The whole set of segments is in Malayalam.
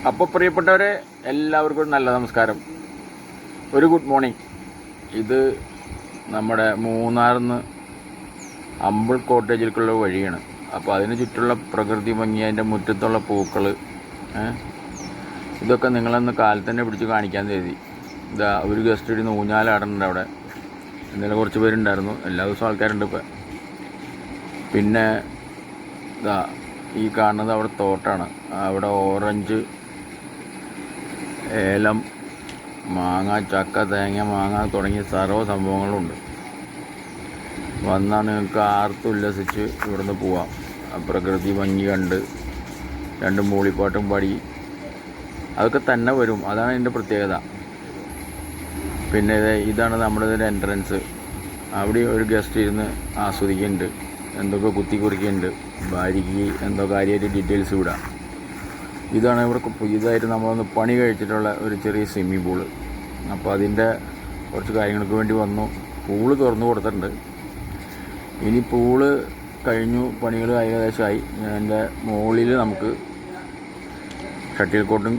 അപ്പോൾ പ്രിയപ്പെട്ടവരെ എല്ലാവർക്കും നല്ല നമസ്കാരം, ഒരു ഗുഡ് മോർണിംഗ്. ഇത് നമ്മുടെ മൂന്നാറിൽ നിന്ന് അമ്പിൾ കോട്ടേജിലേക്കുള്ള വഴിയാണ്. അപ്പോൾ അതിന് ചുറ്റുള്ള പ്രകൃതി ഭംഗി, അതിൻ്റെ മുറ്റത്തുള്ള പൂക്കൾ, ഇതൊക്കെ നിങ്ങളൊന്ന് കാലത്ത് തന്നെ പിടിച്ച് കാണിക്കാൻ കരുതി. ഇതാ ഒരു ഗസ്റ്റ് ഇടുന്ന ഊഞ്ഞാലാടുന്നുണ്ട് അവിടെ. ഇന്നലെ കുറച്ച് പേരുണ്ടായിരുന്നു, എല്ലാ ദിവസവും ആൾക്കാരുണ്ട് ഇപ്പം. പിന്നെ ഇതാ ഈ കാണുന്നത് അവിടെ തോട്ടാണ്. അവിടെ ഓറഞ്ച്, ഏലം, മാങ്ങ, ചക്ക, തേങ്ങ, മാങ്ങ തുടങ്ങിയ സർവ്വ സംഭവങ്ങളുണ്ട്. വന്നാൽ നിങ്ങൾക്ക് ആർത്തുല്ലസിച്ച് ഇവിടുന്ന് പോവാം. പ്രകൃതി ഭംഗി കണ്ട് രണ്ട് മൂളിപ്പാട്ടും പാടി അതൊക്കെ തന്നെ വരും. അതാണ് ഇതിൻ്റെ പ്രത്യേകത. പിന്നെ ഇതാണ് നമ്മുടെ ഇതിൻ്റെ എൻട്രൻസ്. അവിടെ ഒരു ഗസ്റ്റ് ഇരുന്ന് ആസ്വദിക്കുന്നുണ്ട്, എന്തൊക്കെ കുത്തി കുറിക്കുന്നുണ്ട്. ഭാര്യയ്ക്ക് എന്തോ കാര്യമായിട്ട് ഡീറ്റെയിൽസ് വിടാം. ഇതാണ് ഇവിടെ പുതിയതായിട്ട് നമ്മളൊന്ന് പണി കഴിച്ചിട്ടുള്ള ഒരു ചെറിയ സ്വിമ്മിംഗ് പൂള്. അപ്പോൾ അതിൻ്റെ കുറച്ച് കാര്യങ്ങൾക്ക് വേണ്ടി വന്നു. പൂള് തുറന്നു കൊടുത്തിട്ടുണ്ട്. ഇനി പൂള് കഴിഞ്ഞു, പണികൾ ഏകദേശമായി. എൻ്റെ മുകളിൽ നമുക്ക് ഷട്ടിൽ കോട്ടും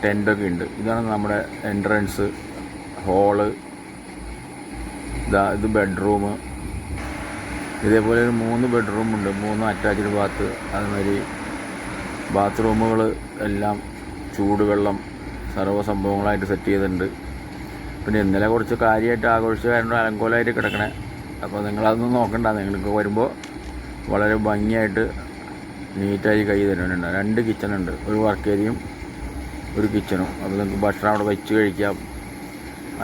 ടെൻറ്റൊക്കെ ഉണ്ട്. ഇതാണ് നമ്മുടെ എൻട്രൻസ് ഹോള്. ഇത് ബെഡ്റൂം. ഇതേപോലെ ഒരു 3 ബെഡ്റൂമുണ്ട്, 3 അറ്റാച്ച്ഡ് ബാത്ത്. അതുമാതിരി ബാത്റൂമുകൾ എല്ലാം ചൂടുവെള്ളം സർവ്വ സംഭവങ്ങളായിട്ട് സെറ്റ് ചെയ്തിട്ടുണ്ട്. പിന്നെ ഇന്നലെ കുറച്ച് കാര്യമായിട്ട് ആഘോഷിച്ച കാരണം അലങ്കോലമായിട്ട് കിടക്കണേ. അപ്പോൾ നിങ്ങളതൊന്നും നോക്കണ്ട. നിങ്ങൾക്ക് വരുമ്പോൾ വളരെ ഭംഗിയായിട്ട് നീറ്റായി കൈ തരുന്നുണ്ട്. 2 കിച്ചണുണ്ട്, ഒരു വർക്ക് ഏരിയയും ഒരു കിച്ചണും. അപ്പോൾ നിങ്ങൾക്ക് ഭക്ഷണം അവിടെ വെച്ച് കഴിക്കാം,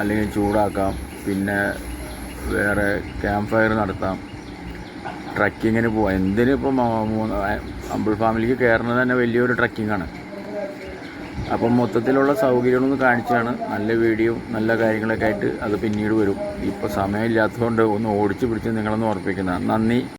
അല്ലെങ്കിൽ ചൂടാക്കാം. പിന്നെ വേറെ ക്യാമ്പ് ഫയർ നടത്താം, ട്രക്കിങ്ങിന് പോവാം. എന്തിനിപ്പം അമ്പിൾ ഫാമിലിക്ക് കയറുന്നത് തന്നെ വലിയൊരു ട്രക്കിങ്ങാണ്. അപ്പം മൊത്തത്തിലുള്ള സൗകര്യങ്ങളൊന്ന് കാണിച്ചാണ്. നല്ല വീഡിയോ നല്ല കാര്യങ്ങളൊക്കെ ആയിട്ട് അത് പിന്നീട് വരും. ഇപ്പോൾ സമയമില്ലാത്തതുകൊണ്ട് ഒന്ന് ഓടിച്ച് പിടിച്ച് നിങ്ങളൊന്ന് ഓർപ്പിക്കുന്നതാണ്. നന്ദി.